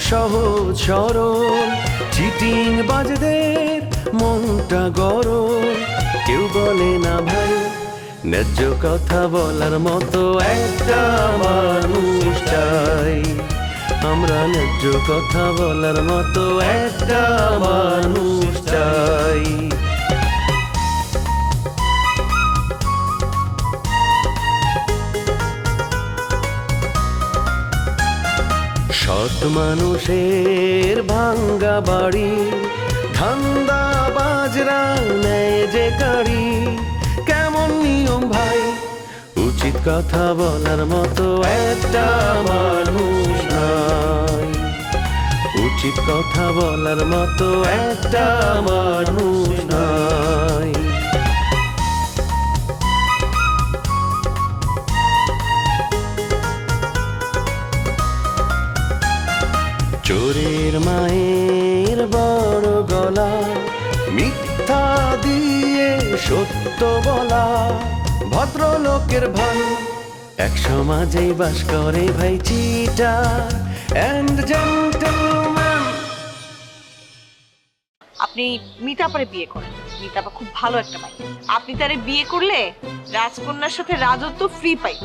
সহজ সরল চিটিং বাজদের মনটা গরম, কেউ বলে না ভাই ন্যায্য কথা বলার মতো একটা মানুষ চাই। আমরা ন্যায্য কথা বলার মতো একটা মানুষ চাই। সৎ মানুষের ভাঙ্গা বাড়ি, ধান্দা বাজরা নেয় যে গাড়ি, কেমন নিয়ম ভাই উচিত কথা বলার মতো একটা মানুষ নাই। উচিত কথা বলার মতো একটা মানুষ নাই। চোরের মায়ের বড় গলা, মিথ্যা দিয়ে সত্য বলা, ভদ্রলোকের ভাই এক সমাজেই বাস করে ভাই চিটার এন্ড জেন্টলম্যান। আপনি মিতাপারে বিয়ে করেন, মিতাপা খুব ভালো একটা পাই। আপনি তারে বিয়ে করলে রাজকন্যার সাথে রাজত্ব ফ্রি পাই।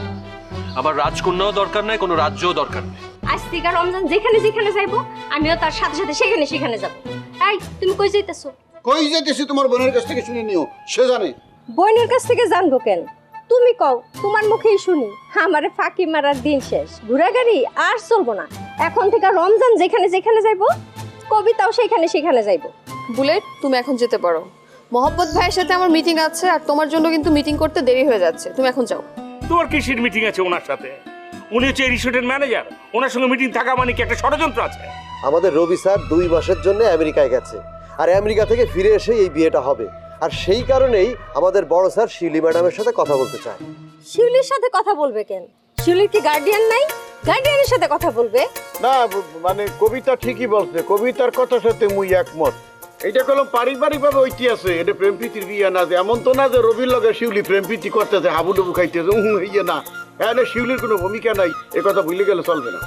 আমার রাজকন্যাও দরকার নাই, কোনো রাজ্যও দরকার নেই। আজ থেকে রমজান যেখানে যেখানে যাইবো আমিও তার সাথে সাথে সেখানে সেখানে যাব। এই তুমি কই যাইতেছো? কই যাইতেছি তোমার বোনের কাছ থেকে শুনে নিও, সে জানে। বোনের কাছ থেকে জানবো কেন? তুমি কও, তোমার মুখেই শুনি। আমারে ফাঁকি মারার দিন শেষ, ঘোরাগাড়ি আর চলবো না। এখন থেকে রমজান যেখানে যেখানে যাইবো, কবিতাও সেখানে সেখানে যাইবো। বুলেট, তুমি এখন যেতে পারো। মোহাম্মদ ভাইয়ের সাথে আমার মিটিং আছে, আর তোমার জন্য কিন্তু মিটিং করতে দেরি হয়ে যাচ্ছে। তুমি এখন যাও। তোমার কিসের মিটিং আছে ওনার সাথে? উনি হচ্ছে এই রিসোর্টের ম্যানেজার, ওনার সঙ্গে মিটিং থাকা মানে কি একটা ষড়যন্ত্র আছে? আমাদের রবি স্যার 2 মাসের জন্য আমেরিকায় গেছে, আর আমেরিকা থেকে ফিরে এসে এই বিয়েটা হবে। আর সেই কারণেই আমাদের বড় স্যার শিউলি ম্যাডামের সাথে কথা বলতে চায়। শিউলির সাথে কথা বলবে কেন? শিউলির কি গার্ডিয়ান নাই? গার্ডিয়ানের সাথে কথা বলবে না, মানে কবিতা ঠিকই বলছে, কবিতার কথার সাথে মুই একমত। এইটা কলম পারিবারিক ভাবে ঐতি আছে, এটা প্রেম প্রীতির বিয়ে না। যে এমন তো না যে রবির লগে শিউলি প্রেম প্রীতি করতেছে, হাবুডুবু খাইতেছে, ইয়ে না। এখানে শিউলির কোনো ভূমিকা নাই, এ কথা ভুলে গেলে চলবে না।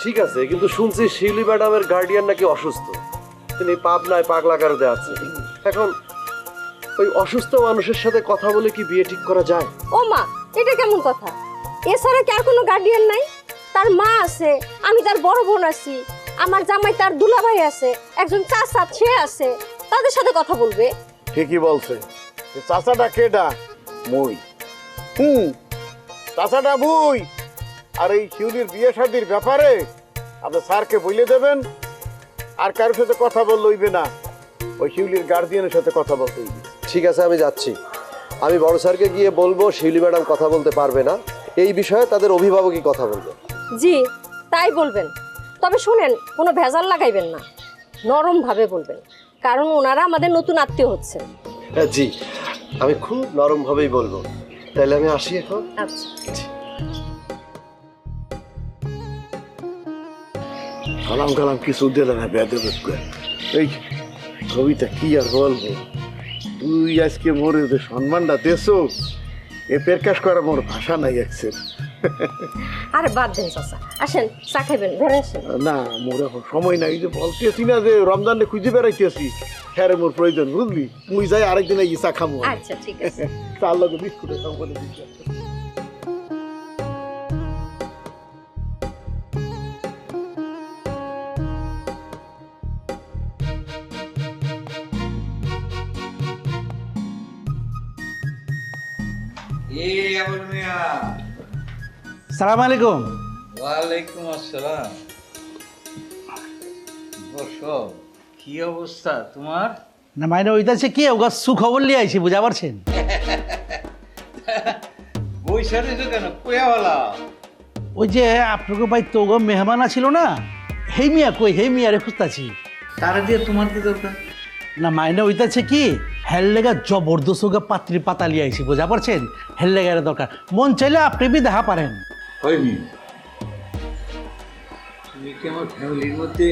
ঠিক আছে, কিন্তু শুনছি শিউলি ম্যাডামের গার্ডিয়ান নাকি অসুস্থ, তিনি পাবনায় পাগলা গারদে আছে। এখন ওই অসুস্থ মানুষের সাথে কথা বলে কি বিয়ে ঠিক করা যায়? ও মা, এটা কেমন কথা? এছাড়া কি আর কোনো গার্ডিয়ান নাই? তার মা আছে, আমি তার বড় বোন আছি, আমার জামাই তার দুলাভাই আছে, একজন চাচা সে আছে, তাদের সাথে কথা বলবে। ঠিকই বলছে। চাচাটা কেডা? মুই। চাচাটা মুই। আর এই শিউলির বিয়ে শাদির ব্যাপারে আপনার স্যারকে বলে দেবেন, আর কারোর সাথে কথা বললে হইবে না, ওই শিউলির গার্জিয়ানের সাথে কথা বলতে হইবে। ঠিক আছে, আমি যাচ্ছি। আমি বড় স্যারকে গিয়ে বলবো শিউলি ম্যাডাম কথা বলতে পারবে না, এই বিষয়ে তাদের অভিভাবকই কথা বলবে। জি, তাই বলবেন। তবে শুনেন, কোনো ভেজাল লাগাইবেন না, নরম ভাবে বলবেন, কারণ ওনারা আমাদের নতুন আত্মীয় হচ্ছে। জি, আমি খুব নরম ভাবেই বলবো। তাহলে আমি আসি এখন। আচ্ছা। কালাম কালাম কিছু দিলে না, বেদব। এই কবিতা কি আর বলবো, তুই আজকে মোর যে সম্মানটা দেছো, এ প্রকাশ করা মোর ভাষা নাই একসের। আরে বাদ দেন চাচা, আসেন চা খাইবেন, বেড়াইছেন। না, মোর এখন সময় নাই, যে বলতেছি না যে রমজানে খুঁজে বেড়াইতেছি, হ্যাঁ মোর প্রয়োজন, বুঝলি? মুই যাই আরেকদিন এই চা খামো। আচ্ছা ঠিক আছে। চার লোক বিস্কুটের সম্পর্কে দিচ্ছি। সালাম আলাইকুম। ওয়ালাইকুম আসসালাম। বসো। কি অবস্থা তোমার? না মাইনে ওইটাছে কি ওগা সুখবর লিয়ে আইছি, বুঝা পারছেন? বৈশাখী তো কেন কোয়াওয়ালা? ওই যে আপনাকে ভাই তো মেহমান ছিল না, হেই মিয়া কই, হেই মিয়া রে খুঁজতাছি। তারা দিয়ে তোমার কি দরকার? না মাইনে ওইটাছে কি হেল লেগা জবরদস্ত ওগা পাত্রী পাতা লিয়ে আইছি, বুঝা পারছেন? হেল লেগার দরকার, মন চাইলে আপনি বি দেখা পারেন। হয়নি, তুমি কি আমার ফ্যামিলির মধ্যে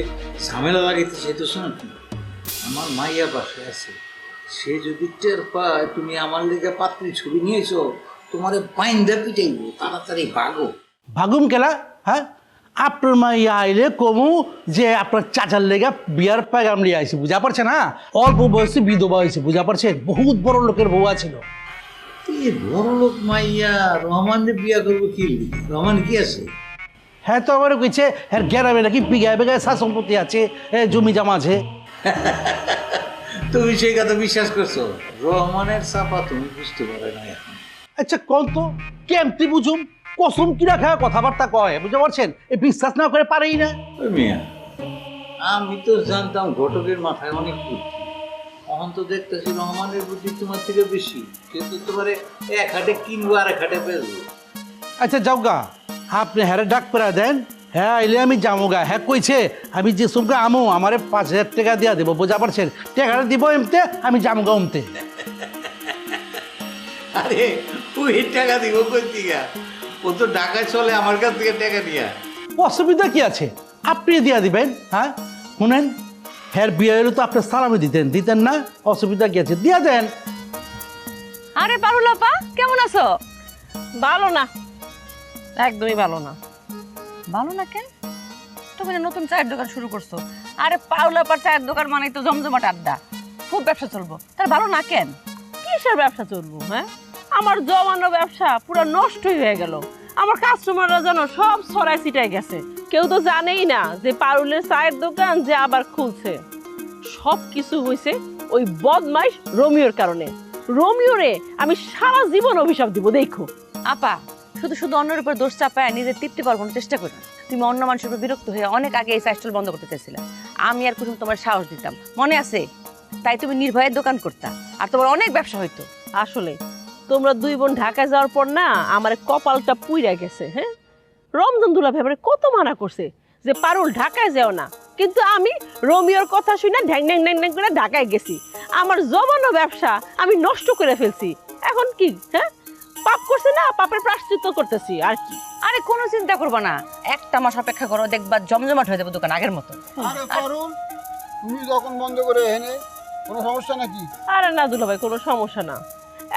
ঝামেলা লাগাইতে চাইতেছ নাকি? আমার মাইয়া পাশে আছে, সে যদি টের পায় তুমি আমার লেগে পাত্রী ছবি নিয়েছো, তোমারে বাইন্দা পিটাইব। তাড়াতাড়ি ভাগো। ভাগুম কেলা? হ্যাঁ, আপনার মাইয়া আইলে কমু যে আপনার চাচার লেগা বিয়ার পাগাম লিয়ে আইসি, বুঝা পারছেন? না অল্প বয়সে বিধবা হয়েছে, বুঝা পারছেন? বহুত বড় লোকের বউ ছিল। এই বড় লোক মাইয়া রহমানের বিয়া করবো কি? রহমান কি আছে? হ্যাঁ তো আমার কইছে হ্যাঁ গ্রামে নাকি বিঘায় বিঘায় সা সম্পত্তি আছে, জমি জমা আছে। তুমি সেই কথা বিশ্বাস করছো? রহমানের চাপা তুমি বুঝতে পারে না এখন। আচ্ছা কোন তো কেমতি বুঝুম, কসম কি রাখা কথাবার্তা কয়, বুঝতে পারছেন? এই বিশ্বাস না করে পারেই না। ওই মিয়া, আমি তো জানতাম ঘটকের মাথায় অনেক বুদ্ধি, এখন তো দেখতেছি রহমানের বুদ্ধি তোমার থেকে বেশি। কিন্তু তোমার এক হাটে কিনবো আর এক হাটে বেচবো। আচ্ছা যাও গা, আপনি হ্যাঁ ডাক পেরা দেন, হ্যাঁ আইলে আমি যাবো গা। হ্যাঁ কইছে আমি যে সঙ্গে আমো আমারে 5,000 টাকা দিয়া দেবো, বুঝা পারছেন? টাকাটা দিব এমতে, আমি যাবো গা অমতে। আরে ওই টাকা দিব কই দিগা? ও তো ঢাকায় চলে, আমার কাছ থেকে টাকা নিয়া। অসুবিধা কি আছে, আপনি দিয়া দিবেন। হ্যাঁ শুনেন, হ্যাঁ বিয়ে হলে তো আপনি সালামি দিতেন না, অসুবিধা কি আছে, দিয়া দেন। আরে পারুল আপা, কেমন আছো? ভালো না, একদমই ভালো না। ভালো না কেন? তুমি না নতুন চায়ের দোকান শুরু করছো। আরে পারুল আপার চায়ের দোকান মানে তো জমজমাট আড্ডা, খুব ব্যবসা চলবো। তার ভালো না কেন? কিসের ব্যবসা চলবো? হ্যাঁ, আমার জমানো ব্যবসা পুরো নষ্টই হয়ে গেল। আমার কাস্টমাররা জানো সব ছড়াই ছিটাই গেছে, কেউ তো জানেই না যে পারুলের চায়ের দোকান যে আবার খুলছে। সব কিছু হয়েছে ওই বদমাইশ রোমিওর কারণে। রোমিওরে আমি সারা জীবন অভিশাপ দিব, দেখো। আপা, শুধু শুধু অন্যের উপর দোষ চাপায় নিজের তৃপ্তি পাওয়ার চেষ্টা করি না। তুমি অন্য মানুষের উপর বিরক্ত হয়ে অনেক আগে এই চায়ের বন্ধ করতে চাইছিলে, আমি আর কুসুম তোমার সাহস দিতাম, মনে আছে? তাই তুমি নির্ভয়ে দোকান করতা, আর তোমার অনেক ব্যবসা হইতো। আসলে তোমরা দুই বোন ঢাকায় যাওয়ার পর না আমার কপালটা পুইরা গেছে। হ্যাঁ, রমজান দুলা ভেবে কত মানা করছে যে পারুল ঢাকায় যাও না, কিন্তু আমি রোমিওর কথা শুনে ঢ্যাং ঢ্যাং ঢ্যাং ঢ্যাং করে ঢাকায় গেছি। আমার জমানো ব্যবসা আমি নষ্ট করে ফেলছি। এখন কি? হ্যাঁ, পাপ করছে না, পাপের প্রায়শ্চিত্ত করতেছি আর কি। আরে কোনো চিন্তা করবো না, একটা মাস অপেক্ষা করো, দেখবা জমজমাট হয়ে যাবে দোকান আগের মতো। আরে পারুল, তুমি যখন বন্ধ করে এনে কোনো সমস্যা নাকি? আরে না দুলা ভাই, কোনো সমস্যা না।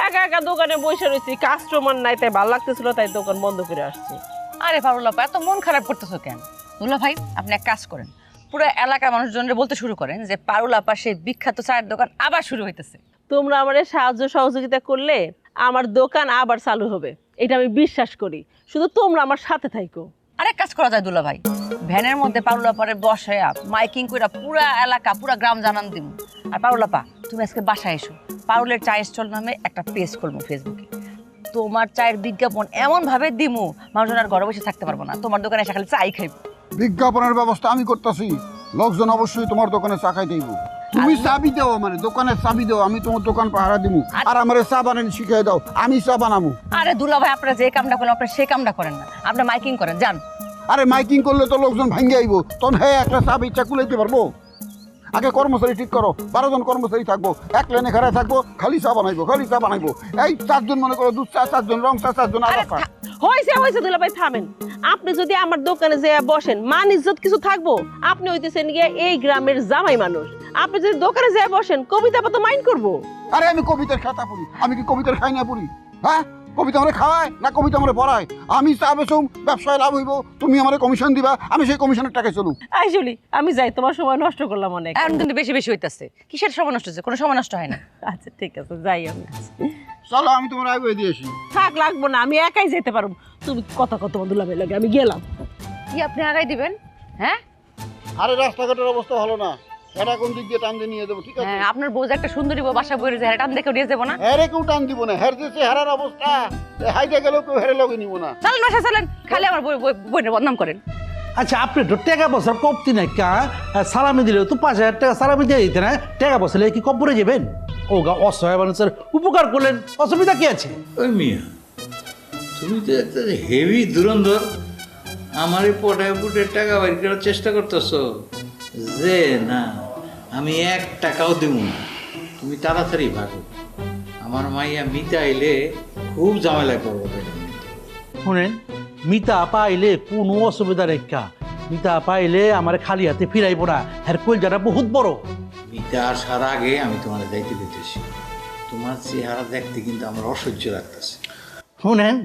একা একা দোকানে বসে রয়েছি, কাস্টমার নাই, তাই ভালো লাগতেছিল, তাই দোকান বন্ধ করে আসছি। আরে পারুল আপা, এত মন খারাপ করতেছো কেন? দুলা ভাই, আপনি এক কাজ করেন, পুরো এলাকার মানুষজনদের বলতে শুরু করেন যে পারুল আপা সেই বিখ্যাত চায়ের দোকান আবার শুরু হইতেছে। তোমরা আমার সাহায্য সহযোগিতা করলে আমার দোকান আবার চালু হবে, এটা আমি বিশ্বাস করি। শুধু তোমরা আমার সাথে থাইকো। আরেক কাজ করা যায় দুলা ভাই, ভ্যানের মধ্যে পারুল আপারে বসে মাইকিং করে পুরা এলাকা পুরা গ্রাম জানান দিব। আর পারুল আপা, তুমি আজকে বাসায় এসো, পারুলের চায়ের স্টল নামে একটা পেজ করবো ফেসবুকে। তোমার চায়ের বিজ্ঞাপন এমন ভাবে দিমু মানুষজন আর ঘরে বসে থাকতে পারবো না, তোমার দোকানে এসে খালি চাই খাইব। বিজ্ঞাপনের ব্যবস্থা আমি করতেছি, লোকজন অবশ্যই তোমার দোকানে চা খাই দেব। তুমি চাবি দাও, মানে দোকানের চাবি দাও, আমি তোমার দোকান পাহারা দিব। আর আমার চা বানানো শিখিয়ে দাও, আমি চা বানাবো। আরে দুলা ভাই, আপনারা যে কামটা করেন আপনারা সেই কামটা করেন না, আপনারা মাইকিং করেন, যান। আরে মাইকিং করলে তো লোকজন ভাঙ্গে আইব, তখন হ্যাঁ একটা চা ইচ্ছা কুলাইতে পারবো? আগে কর্মচারী ঠিক করো, 12 জন কর্মচারী থাকবো, এক লাইনে খাড়া থাকবো, খালি চা বানাইবো, খালি চা বানাইবো। এই 4 জন মনে করো, দুধ চা 4 জন, রং চা 4 জন, আদা চা। হয়েছে দুলা ভাই, থামেন। আপনি যদি আমার দোকানে যে বসেন, মান ইজ্জত কিছু থাকবো? আপনি হইতেছেন গিয়ে এই গ্রামের জামাই মানুষ, আপনি যদি দোকানে যে বসেন কবিতা তো মাইন্ড করবো। আরে আমি কবিতার খাতা পড়ি, আমি কি কবিতার খাই না পড়ি? হ্যাঁ, কবিতা আমরা খাওয়ায় না কবিতা আমরা পড়ায়? আমি চা বেচুম, ব্যবসায় লাভ হইব, তুমি আমার কমিশন দিবা, আমি সেই কমিশনের টাকা চলুম। আইসুলি, আমি যাই, তোমার সময় নষ্ট করলাম অনেক। এখন কিন্তু বেশি বেশি হইতাছে। কিসের সময় নষ্ট হচ্ছে? কোনো সময় নষ্ট হয় না। আচ্ছা ঠিক আছে, যাই আমি। চলো, আমি তোমার আগে দিয়েছি। থাক, লাগবো না, আমি একাই যেতে পারবো। তুমি কথা দুলা ভাই লাগে, আমি গেলাম। কি আপনি আগাই দিবেন? হ্যাঁ, আরে রাস্তাঘাটের অবস্থা ভালো না, এটা কোন দিক দিয়ে টান দিয়ে নিয়ে দেবো, ঠিক আছে? হ্যাঁ, আপনার বউ যে একটা সুন্দরী বউ, বাসা বইরে যে টান দেখে নিয়ে যাবো না? হ্যারে কেউ টান দিব না, হ্যার যে চেহারার অবস্থা, হাইতে গেলেও কেউ হেরে লগে নিব না। চলেন বাসা চলেন, খালি আমার বইনের বদনাম করেন। আচ্ছা আপনি তো টাকা পয়সার কমতি নাই কা, সালামি দিলেও তো 5,000 টাকা সালামি দিয়ে দিতে না, টাকা পয়সা কি কম পড়ে যাবেন? ও গা অসহায় মানুষের উপকার করলেন, অসুবিধা কি আছে? ওই মিয়া, তুমি তো একটা হেভি ধুরন্ধর, আমার এই পটায় পুটে টাকা বাইর করার চেষ্টা করতেছো যে না আমি 1 টাকাও দিব না, তুমি তাড়াতাড়ি ভাগো। আমার মাইয়া মিতা আইলে খুব ঝামেলা করবো। শুনেন, মিতা পাইলে কোনো অসুবিধা রেখা, মিতা পাইলে আমার খালি হাতে ফিরাইব না, হ্যাঁ কলজাটা বহুত বড়। মিতা আসার আগে আমি তোমার দায়িত্ব দিতেছি, তোমার চেহারা দেখতে কিন্তু আমার অসহ্য লাগতেছে। শুনেন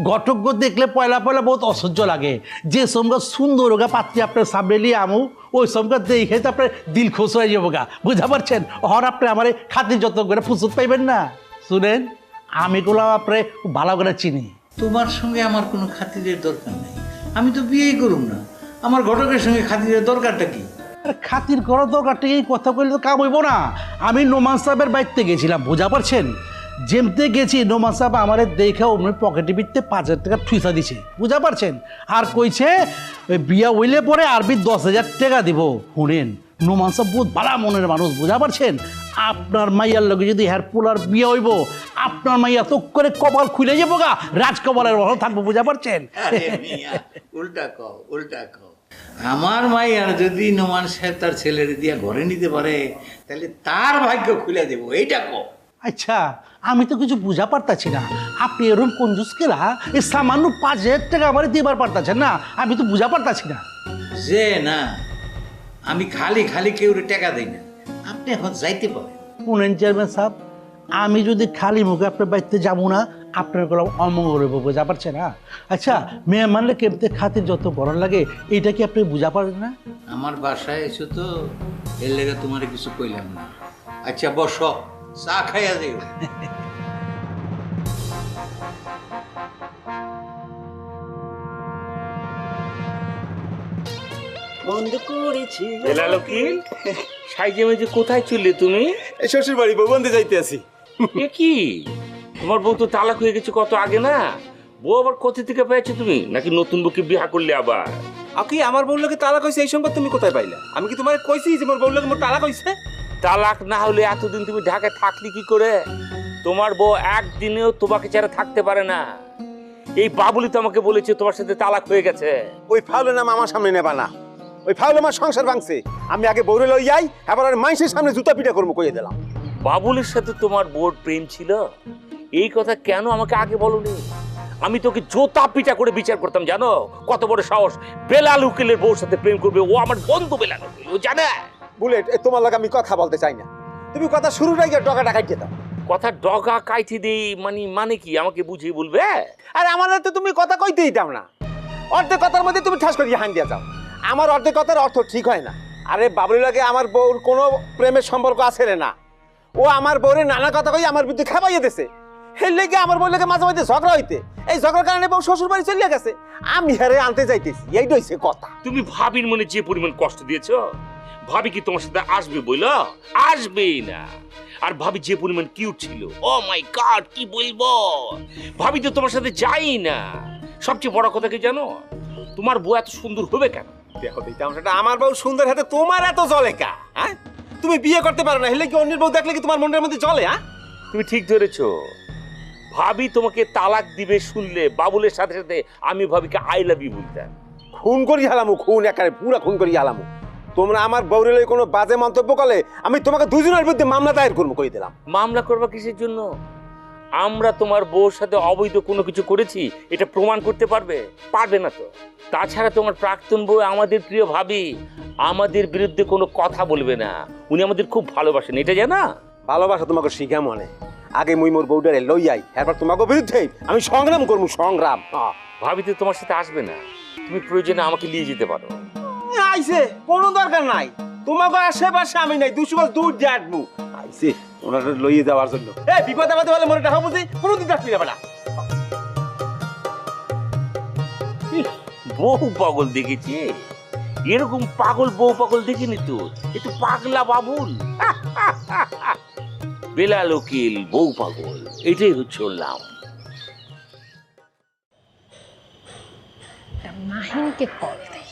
ঘটক দেখলে পয়লা পয়লা বহুত অসহ্য লাগে যে সমগা সুন্দর ওগা পাত্রী আপনার সামনে নিয়ে আমু ওই সমগা দেখে তো আপনার দিল খুশ হয়ে যাবো গা বুঝা পারছেন হর আপনি আমার খাতির যত্ন করে ফুসুত পাইবেন না শুনেন আমি গুলো আপনার ভালো করে চিনি তোমার সঙ্গে আমার কোনো খাতিরের দরকার নেই, আমি তো বিয়েই করুম না, আমার ঘটকের সঙ্গে খাতিরের দরকারটা কি? আরে খাতির করার দরকারটা এই কথা কইলে তো কাম হইব না। আমি নোমান সাহেবের বাড়িতে গেছিলাম বুঝা পারছেন, যেমতে গেছি নোমান সাহেব আমার দেখে অমনি পকেটে বিতে 5,000 টাকা ঠুইসা দিছে বুঝা পারছেন, আর কইছে ওই বিয়া হইলে পরে আরবি 10,000 টাকা দিব। শুনেন নোমান সাহেব বহুত ভালো মনের মানুষ বুঝা পারছেন, আপনার মাইয়ার লগে যদি হেয়ার পোলার বিয়া হইব আপনার মাইয়া তো করে কপাল খুলে যাবো গা, রাজকপালের ভালো থাকবো বুঝা পারছেন। উল্টা কও, উল্টা কও। আমার মাইয়ার যদি নোমান সাহেব তার ছেলের দিয়া ঘরে নিতে পারে তাহলে তার ভাগ্য খুলে দেবো, এইটা কও। আচ্ছা আমি তো কিছু বুঝা পারতাছি না, আপনি এরকম কঞ্জুস কেলা এই সামান্য 5,000 টাকা আমার দিবার পারতাছেন না, আমি তো বুঝা পারতাছি না। যে না আমি খালি খালি কেউ টাকা দেই না, আপনি এখন যাইতে পারেন। শুনেন চেয়ারম্যান সাহেব, আমি যদি খালি মুখে আপনার বাড়িতে যাবো না আপনার কোনো অমঙ্গল হইব বুঝা পারছেন না। আচ্ছা মেয়ে মানলে কেমতে খাতির যত বড় লাগে এইটা কি আপনি বুঝা পারেন না? আমার বাসায় এসো তো এর লেগে তোমার কিছু কইলাম না। আচ্ছা বসো, চা খাইয়া দিও। বন্ধ করেছি বেলাল উকিল, সাইজে মেজে কোথায় চললে তুমি? শ্বশুর বাড়ি বউ বন্ধে যাইতে আছি। এ কি, তোমার বউ তো তালাক হয়ে গেছে কত আগে না? বউ আবার কোথা থেকে পেয়েছো তুমি, নাকি নতুন বউকে বিয়া করলে আবার? আপনি আমার বউর লোকে তালাক হয়েছে এই সংবাদ তুমি কোথায় পাইলা? আমি কি তোমার কইছি যে মোর বউর লোকে মোর তালাক হয়েছে? তালাক না হলে এতদিন তুমি ঢাকায় থাকলি কি করে? তোমার বউ একদিনেও তোমাকে ছাড়া থাকতে পারে না। এই বাবুলি তো আমাকে বলেছে তোমার সাথে তালাক হয়ে গেছে। ওই ফাউলের নাম আমার সামনে নেবা না, ওই ফাউল আমার সংসার ভাঙছে। আমি আগে বউরে লই যাই, এবার আর মানুষের সামনে জুতা পিটা করবো কইয়ে দিলাম। বাবুলির সাথে তোমার বউর প্রেম ছিল, এই কথা কেন আমাকে আগে বলনি? আমি তোকে জোতা পিটা করে বিচার করতাম, জানো? কত বড় সাহস, বেলাল উকিলের বউর সাথে প্রেম করবে? ও আমার বন্ধু বেলাল উকিল, ও জানে। বুলেট, তোমার লাগে আমি কথা বলতে চাই না, তুমি কথা শুরু রাখি ডকা ডাকাইতে দাও। কথা ডগা কাইতে দেই মানে কি আমাকে বুঝিয়ে বলবে? আরে আমার তো তুমি কথা কইতেই দাও না, অর্ধেক কথার মধ্যে তুমি ঠাস করিয়ে হান দিয়া যাও। আমার অর্ধেক কথার অর্থ ঠিক হয় না। আরে বাবুলির লাগে আমার বউর কোনো প্রেমের সম্পর্ক আছে রে না, ও আমার বউরে নানা কথা কই আমার বিরুদ্ধে খেপাইয়ে দিছে। এর লেগে আমার বউর লাগে মাঝে মাঝে ঝগড়া হইতে, এই ঝগড়ার কারণে বউ শ্বশুর বাড়ি চলে গেছে, আমি হারে আনতে যাইতেছি, এইটা হইছে কথা। তুমি ভাবির মনে যে পরিমাণ কষ্ট দিয়েছো, ভাবি কি তোমার সাথে আসবে বইলো? আসবেই না। আর ভাবি যে পরিমাণ কিউট ছিল, ও মাই গড কি বলবো, ভাবি তো তোমার সাথে যাই না। সবচেয়ে বড় কথা কি জানো, তোমার বউ এত সুন্দর হবে কেন? দেখো সেটা আমার বউ সুন্দর হাতে তোমার এত জলে কা? হ্যাঁ, তুমি বিয়ে করতে পারো না, হেলে কি অন্যের বউ দেখলে কি তোমার মনের মধ্যে জলে? হ্যাঁ, তুমি ঠিক ধরেছো। ভাবি তোমাকে তালাক দিবে শুনলে বাবুলের সাথে সাথে আমি ভাবিকে আই লাভ ইউ বলতাম। খুন করি হালামু, খুন একেবারে পুরা খুন করি হালামু। তোমরা আমার বউরে লই কোনো বাজে মন্তব্য করলে আমি তোমাকে দুজনের বিরুদ্ধে মামলা দায়ের করবো কই দিলাম। মামলা করবা কিসের জন্য? আমরা তোমার বউর সাথে অবৈধ কোনো কিছু করেছি এটা প্রমাণ করতে পারবে? পারবে না তো। তাছাড়া তোমার প্রাক্তন বউ আমাদের প্রিয় ভাবি, আমাদের বিরুদ্ধে কোনো কথা বলবে না। উনি আমাদের খুব ভালোবাসেন, এটা জানা? ভালোবাসা তোমাকে শিখা মনে, আগে মুই মোর বউডারে লই যাই, এরপর তোমাকে বিরুদ্ধে আমি সংগ্রাম করবো, সংগ্রাম। ভাবি তো তোমার সাথে আসবে না, তুমি প্রয়োজনে আমাকে নিয়ে যেতে পারো। আইছে, কোনো দরকার নাই, তোমাকে আশেপাশে আমি নাই, 200 গজ দূর দিয়ে আসবো। আইছে ওনারা লইয়ে যাওয়ার জন্য। এই বিপদ আপদে বলে মনে রাখা বুঝি, কোনোদিন থাকবি না বেটা। বহু পাগল দেখেছি, এরকম পাগল বউ পাগল দেখিনি তো। একটু পাগলা বাবুল বেলাল উকিল বউ পাগল, এটাই হচ্ছে ওর নাম। মাহিনকে কল দেই।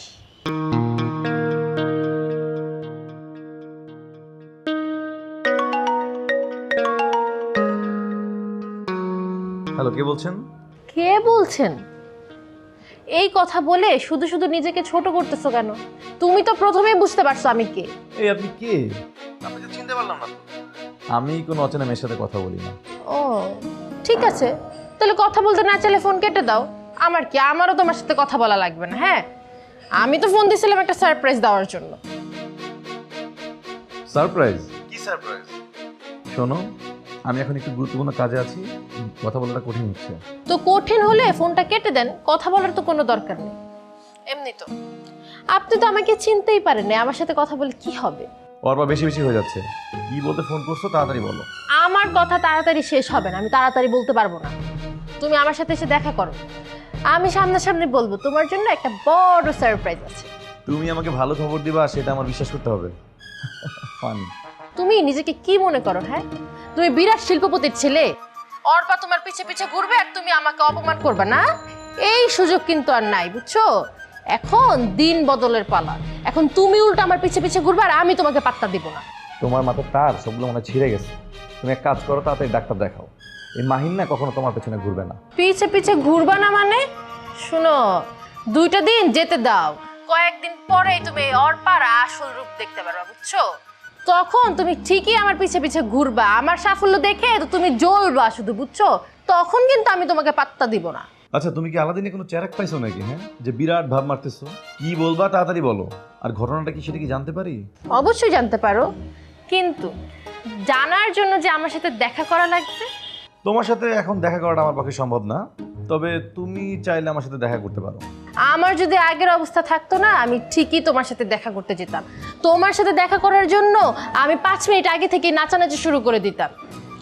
হ্যালো, কে বলছেন? কে বলছেন? এই কথা বলে শুধু শুধু নিজেকে ছোট করতেছো কেন? তুমি তো প্রথমেই বুঝতে পারছো আমি কে। এই আপনি কে? আপনাকে চিনতে পারলাম না। আমি কোনো অচেনা মেয়ের সাথে কথা বলি না। ও ঠিক আছে, তাহলে কথা বলতে না চাইলে ফোন কেটে দাও। আমার কি, আমারও তোমার সাথে কথা বলা লাগবে না। হ্যাঁ, আমি তো ফোন দিয়েছিলাম একটা সারপ্রাইজ দেওয়ার জন্য। সারপ্রাইজ? কি সারপ্রাইজ? শোনো, আমি এখন একটু গুরুত্বপূর্ণ কাজে আছি, কথা বলাটা কঠিন হচ্ছে। তো কঠিন হলে ফোনটা কেটে দেন, কথা বলার তো কোনো দরকার নেই। এমনি তো আপনি তো আমাকে চিনতেই পারেন না, আমার সাথে কথা বলে কি হবে? অর্বা বেশি বেশি হয়ে যাচ্ছে। কি বলতে ফোন করছো তাড়াতাড়ি বলো। আমার কথা তাড়াতাড়ি শেষ হবে না, আমি তাড়াতাড়ি বলতে পারবো না। তুমি আমার সাথে এসে দেখা করো, আমি সামনাসামনি বলবো তোমার জন্য একটা বড় সারপ্রাইজ আছে। তুমি আমাকে ভালো খবর দিবা সেটা আমার বিশ্বাস করতে হবে। ফানি। তুমি নিজেকে কি মনে করো? হ্যাঁ, তুমি বিরাট শিল্পপতির ছেলে, অর্পা তোমার পিছে পিছে ঘুরবে আর তুমি আমাকে অপমান করবে না? এই সুযোগ কিন্তু আর নাই, বুঝছো? এখন দিন বদলের পালা, এখন তুমি উল্টো আমার পিছে পিছে ঘুরবে আর আমি তোমাকে পাত্তা দিব না। তোমার মাথার তার সবগুলো মনে হয় ছিঁড়ে গেছে। তুমি এক কাজ করো, তাড়াতাড়ি ডাক্তার দেখাও। এই মাহিন না কখনো তোমার পেছনে ঘুরবে না। পিছে পিছে ঘুরবা না মানে? শুনো, 2টা দিন যেতে দাও, কয়েকদিন পরেই তুমি অর্পার আসল রূপ দেখতে পারবা, বুঝছো? তখন তুমি ঠিকই আমার পিছে পিছে ঘুরবা, আমার সাফল্য দেখে তো তুমি জ্বলবা শুধু, বুঝছো? তখন কিন্তু আমি তোমাকে পাত্তা দিব না। আচ্ছা, তুমি কি আলাদিনে কোনো চ্যারাক পাইছো নাকি? হ্যাঁ, যে বিরাট ভাব মারতেছো। কি বলবা তাড়াতাড়ি বলো। আর ঘটনাটা কি সেটা কি জানতে পারি? অবশ্যই জানতে পারো, কিন্তু জানার জন্য যে আমার সাথে দেখা করা লাগবে। তোমার সাথে এখন দেখা করাটা আমার পক্ষে সম্ভব না, তবে তুমি চাইলে আমার সাথে দেখা করতে পারো। আমার যদি আগের অবস্থা থাকতো না, আমি ঠিকই তোমার সাথে দেখা করতে যেতাম। তোমার সাথে দেখা করার জন্য আমি 5 মিনিট আগে থেকে নাচানাচি শুরু করে দিতাম,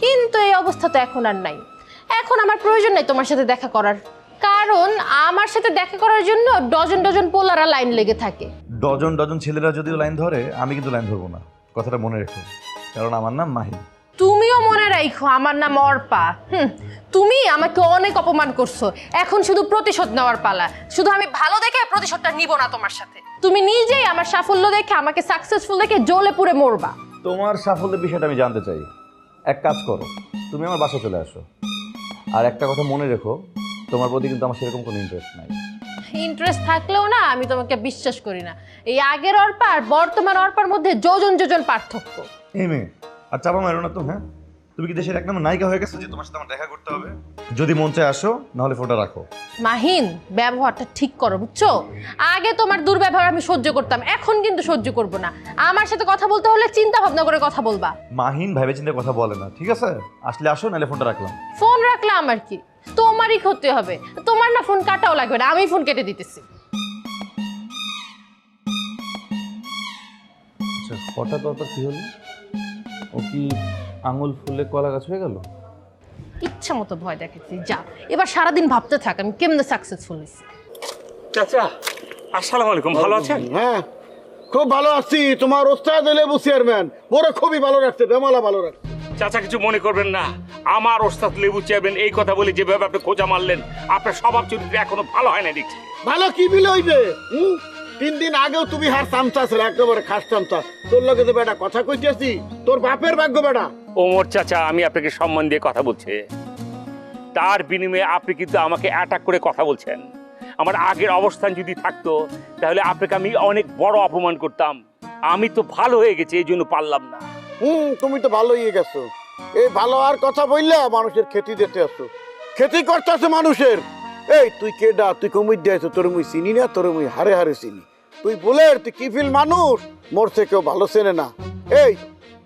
কিন্তু এই অবস্থা তো এখন আর নাই। এখন আমার প্রয়োজন নাই তোমার সাথে দেখা করার, কারণ আমার সাথে দেখা করার জন্য ডজন ডজন পোলারা লাইন লেগে থাকে। ডজন ডজন ছেলেরা যদিও লাইন ধরে, আমি কিন্তু লাইন ধরবো না, কথাটা মনে রেখো। কারণ আমার নাম মাহিন। তুমিও মনে রাখো, আমার নাম অর্পা। তুমি আমাকে অনেক অপমান করছো, এখন শুধু প্রতিশোধ নেওয়ার পালা। শুধু আমি ভালো দেখে প্রতিশোধটা নিব না তোমার সাথে। তুমি নিজেই আমার সাফল্য দেখে, আমাকে সাকসেসফুল দেখে জ্বলে পুড়ে মরবা। তোমার সাফল্যের বিষয়টা আমি জানতে চাই। এক কাজ করো, তুমি আমার বাসায় চলে আসো। আর একটা কথা মনে রেখো, তোমার প্রতি কিন্তু আমার সেরকম কোনো ইন্টারেস্ট নাই। ইন্টারেস্ট থাকলেও না, আমি তোমাকে বিশ্বাস করি না। এই আগের অর্পা আর বর্তমান অর্পার মধ্যে যোজন যোজন পার্থক্য। এই মেয়ে, আর চাপা মারো না তো। হ্যাঁ, তুমি কি দেশের 1 নম্বর নায়িকা হয়ে গেছো যে তোমার সাথে আমার দেখা করতে হবে? যদি মন চায় আসো, নাহলে ফোনটা রাখো। মাহিন, ব্যবহারটা ঠিক করো, বুঝছো? আগে তোমার দুর্ব্যবহার আমি সহ্য করতাম, এখন কিন্তু সহ্য করব না। আমার সাথে কথা বলতে হলে চিন্তা ভাবনা করে কথা বলবা। মাহিন ভাইবে চিন্তা কথা বলে না, ঠিক আছে? আসলে আসো, নাহলে ফোনটা রাখলাম। ফোন রাখলে আমার কি? তোমারই ক্ষতি হবে। তোমার না ফোন কাটাও লাগবে না, আমি ফোন কেটে দিতেছি। আচ্ছা, হঠাৎ অর্পার কি হলো? ও কি আঙুল ফুলে কলা গাছ হয়ে গেল? ইচ্ছা মতো ভয় দেখাচ্ছি, যা এবার সারাদিন ভাবতে থাক আমি কেমনে সাকসেসফুল হয়েছি। চাচা, আসসালামু আলাইকুম, ভালো আছেন? হ্যাঁ, খুব ভালো আছি। তোমার ওস্তাদ লেবু চেয়ারম্যান মোরে খুবই ভালো রাখছে, বেমালা ভালো রাখছে। চাচা, কিছু মনে করবেন না, আমার ওস্তাদ লেবু চেয়ারম্যান এই কথা বলে যেভাবে আপনি খোঁজা মারলেন, আপনার স্বভাব চরিত্র এখনো ভালো হয় না দেখছি। ভালো কি বিলে হইবে? 3 দিন আগেও তুমি হার চামচা ছিল, একেবারে খাস চামচা। তোর লগে তো বেটা কথা কইতেছি, তোর বাপের ভাগ্য বেটা। ওমর চাচা, আমি আপনাকে সম্মান দিয়ে কথা বলছি, তার বিনিময়ে আপনি কিন্তু আমাকে অ্যাটাক করে কথা বলছেন। আমার আগের অবস্থান যদি থাকতো, তাহলে আপনাকে আমি অনেক বড় অপমান করতাম। আমি তো ভালো হয়ে গেছি, এই জন্য পারলাম না। তুমি তো ভালো হয়ে গেছো। এই ভালো আর কথা বললে মানুষের খেতি দিতে আসো, খেতি করতে আসো মানুষের। এই তুই কেডা? তুই কমিট দিয়েছো, তোর মুই চিনি না, তোর মুই হারে হারে চিনি। তুই বলে তুই কি ফিল মানুষ, মরছে কেউ ভালো চেনে না। এই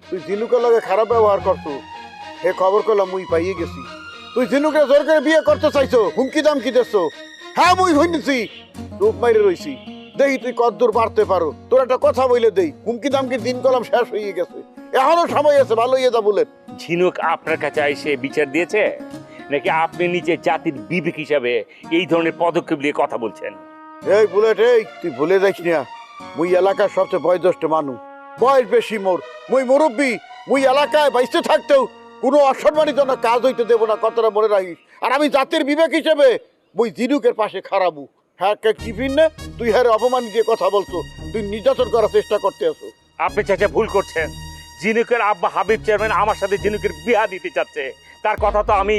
তুই জিনুকের লগে খারাপ ব্যবহার করতো, হে খবর করলাম মুই পাইয়ে গেছি। তুই জিনুকে জোর করে বিয়ে করতে চাইছো, হুমকি দামকি দিচ্ছো। হ্যাঁ মুই শুনেছি, রূপ মাইরে রইছি। দেখি তুই কতদূর বাড়তে পারো। তোর একটা কথা বলে দেই, হুমকি দামকি দিন কলাম শেষ হয়ে গেছে, এখনো সময় আছে, ভালো ইয়ে যা বলেন। ঝিনুক আপনার কাছে এসে বিচার দিয়েছে, নাকি আপনি নিজে জাতির বিবেক হিসাবে এই ধরনের পদক্ষেপ নিয়ে কথা বলছেন? এই বুলেট, এই তুই ভুলে যাইস না, মুই এলাকার সবচেয়ে বয়োজ্যেষ্ঠ মানুষ, বয়স বেশি মোর, মুই মুরব্বী। মুই এলাকায় বাইসতে থাকতেও কোনো অসম্মানিত না কাজ হইতে দেবো না, কথাটা মনে রাখিস। আর আমি জাতির বিবেক হিসেবে মুই জিনুকের পাশে খারাপু। হ্যাঁ কি ফির না, তুই হ্যাঁ অপমান দিয়ে কথা বলছো, তুই নির্যাতন করার চেষ্টা করতে আসো। আপনি চাচা ভুল করছেন। জিনুকের আব্বা হাবিব চেয়ারম্যান আমার সাথে জিনুকের বিয়া দিতে চাচ্ছে, তার কথা তো আমি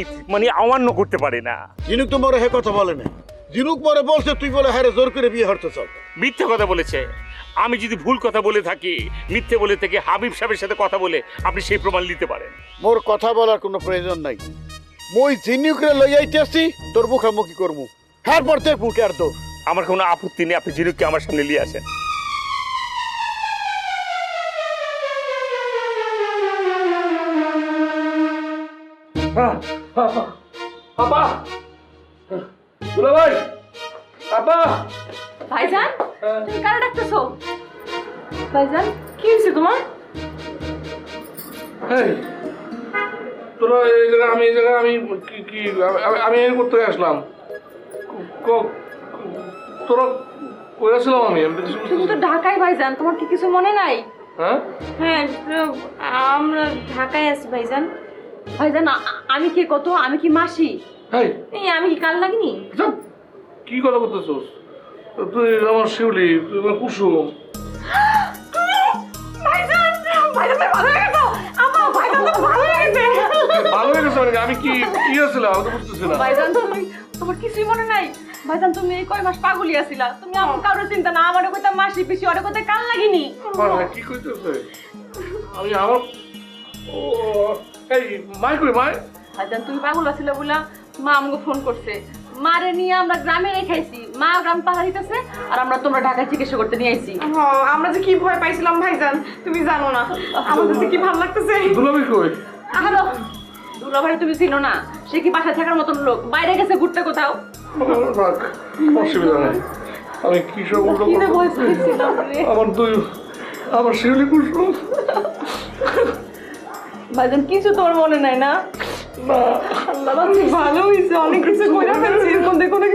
অমান্য করতে পারি না। জিনুক তো মরে হে কথা বলে না, জিনুক মরে বলছে তুই বলে হ্যাঁ জোর করে বিয়ে হতে চাও। মিথ্যে কথা বলেছে। আমি যদি ভুল কথা বলে থাকি, মিথ্যে বলে থেকে হাবিব সাহেবের সাথে কথা বলে আপনি সেই প্রমাণ নিতে পারেন। মোর কথা বলার কোনো প্রয়োজন নাই। মই জিনুকরে লই আইতেছি, তোর মুখামুখি করবো, হ্যাঁ পড়তে মুখে আর তো আমার কোনো আপত্তি নেই, আপনি জিনুককে আমার সামনে নিয়ে আসেন। আপা দুলাভাই আপা ভাইজান তুমি কারে ডাকতেছো? ভাইজান কি হয়েছে তোমার? এই তোরা এই জায়গায় আমি আমি এই করতে আসলাম তোরা কই আসলাম আমি তুমি তো ঢাকায় ভাইজান, তোমার কি কিছু মনে নাই? হ্যাঁ হ্যাঁ আমরা ঢাকায় আছি ভাইজান। ভাইজান আমি কি কত, আমি কি মাসি? এই আমি কি কাল লাগিনি? কি কথা বলতেছোস? তুই আমার শিউলি, তুই আমার কুসুম। ভাইজান ভাইজান ভালো হয়ে গেছো। আমার ভাইজান তো ভালো হয়ে গেছে। ভালো হয়ে গেছে মানে আমি কি আসলে আমি তো বুঝতেছি না। ভাইজান তোমার কিছুই মনে নাই? ভাইজান তুমি এই কয় মাস পাগলি আছিলা, তুমি আমার কারোর চিন্তা না, আমারে কইতা মাসি পিসি, ওরে কইতা কাল লাগিনি। কি কইতেছে? আমি আমার ও এই মাই কই মাই? ভাইজান তুমি পাগল আছিলা বলা মা আমাকে ফোন করছে, মারে নিয়ে আমরা গ্রামে রেখাইছি, মা গ্রাম পাহাড় দিতেছে আর আমরা তোমরা ঢাকায় চিকিৎসা করতে নিয়ে আইছি। আমরা যে কি ভয় পাইছিলাম ভাইজান তুমি জানো না, আমাদের যে কি ভালো লাগতেছে। দুলাভাই কই? হ্যালো দুলাভাই তুমি চিনো না? সে কি বাসায় থাকার মতন লোক, বাইরে গেছে ঘুরতে কোথাও। অসুবিধা নেই, আমি কি সব আমার তুই আমার শিউলি কুসুম। ভাইজান কিছু তোর মনে নাই না? আল্লাহ ভালো হয়েছে, অনেক কিছু করে ফেলছি, এর মধ্যে কোনো